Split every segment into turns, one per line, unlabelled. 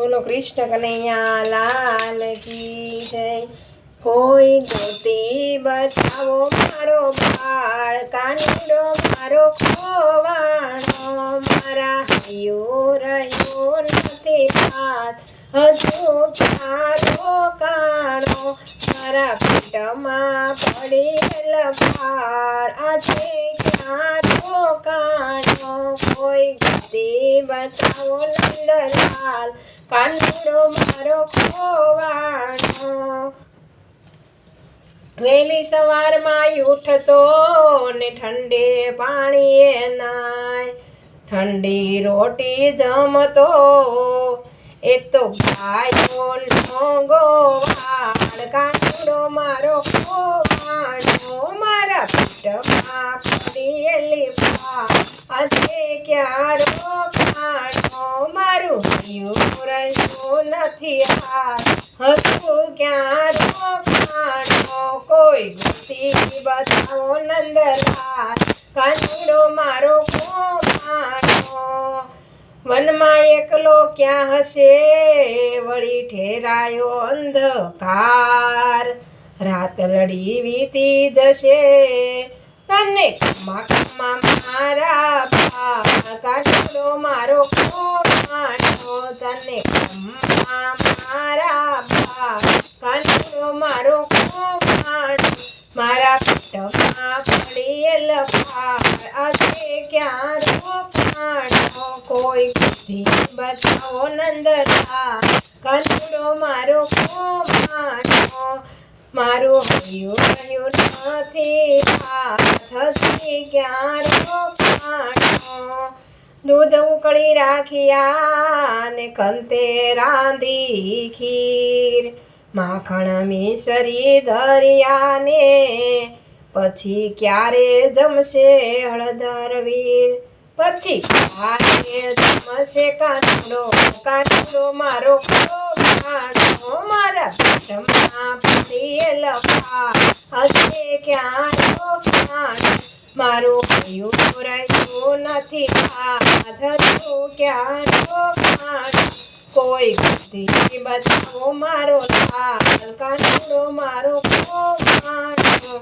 बोलो कृष्ण कन्हैया लाल की जय। कोई गोती बचावो मारो बाळ कानुडो मारो खोवाणो मारा हयो रह्यो નથી હાથ હજુ ક્યારો કાણો મારા પેટમાં પડેલ ભાળ આજે ક્યારો કાણો કોઈ ગતિ બચાવો નંદલાલ કાનુડો મારો ખોવાણો। વહેલી સવારમાં ઉઠતો ને ઠંડે પાણીએ નાય ઠંડી રોટી જમતો એ તો ગાયોનો ગોવાળ કાનુડો મારો ખોવાણો મારા પેટમાં પડેલી ભાળ આજે ક્યારો કાણો મારું હૈયું રહ્યું નથી હાથ હતું ક્યારો કાણો કોઈ ગતિ બતાવો નંદલાલ કાનુડો મારો ખોવાણો। વનમાં એકલો ક્યાં હશે વળી ઠેરાયો અંધકાર રાત લડી વીતી જશે તને ખમા મારા ભાળ કાનુડો મારો ખોવાણો તને ખમા મારા ભાળ કાનુડો મારો ખોવાણો મારા પેટમાં પડેલ ભાળ આજે ક્યારો કાણો કોઈ ગતિ બતાવો નંદલાલ કાનુડો મારો ખોવાણો મારું હૈયું રહ્યું નથી હાથ હજી ક્યારો કાણો। દૂધ ઉકળી રાખ્યા ને કંતે રાંધી ખીર માખણ મિસરી ધરિયાને પછી ક્યારે જમશે હળદર વીર પછી ક્યારે જમશે કાનુડો મારો ખોવાણો મારા પેટમાં પડેલ ભાળ આજે ક્યારો કાણો મારું હૈયું રહ્યું નથી હાથ હતું ક્યારો કાણો કોઈ ગતિ બચાવો મારો લાલ કાનુડો મારો ખોવાણો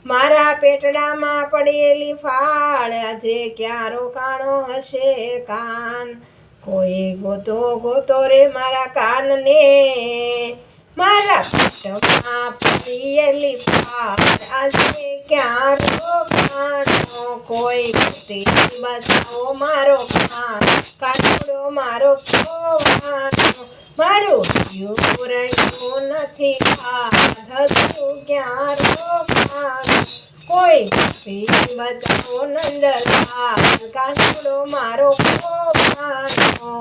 મારા પેટડામાં પડેલી ફાળ આજે ક્યારો કાણો હશે કાન કોઈ ગોતો ગોતો રે મારા કાનને મારા પેટમાં પડેલી ફાળ આજે ક્યારો કાણો કોઈ ગતિ બચાવો મારો કાન કાનુડો મારો ખોવાણો મારું હૈયું રહ્યું નથી હાથ હતું ક્યારો કાણો કોઈ ગતિ બચાવો નંદલાલ કાનુડો મારો ખોવાણો।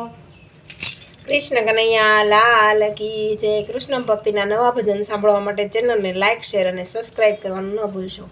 કૃષ્ણ કનૈયા લાલ કી જય। કૃષ્ણ ભક્તિના નવા ભજન સાંભળવા માટે ચેનલને લાઇક શેર અને સબસ્ક્રાઈબ કરવાનું ન ભૂલશો।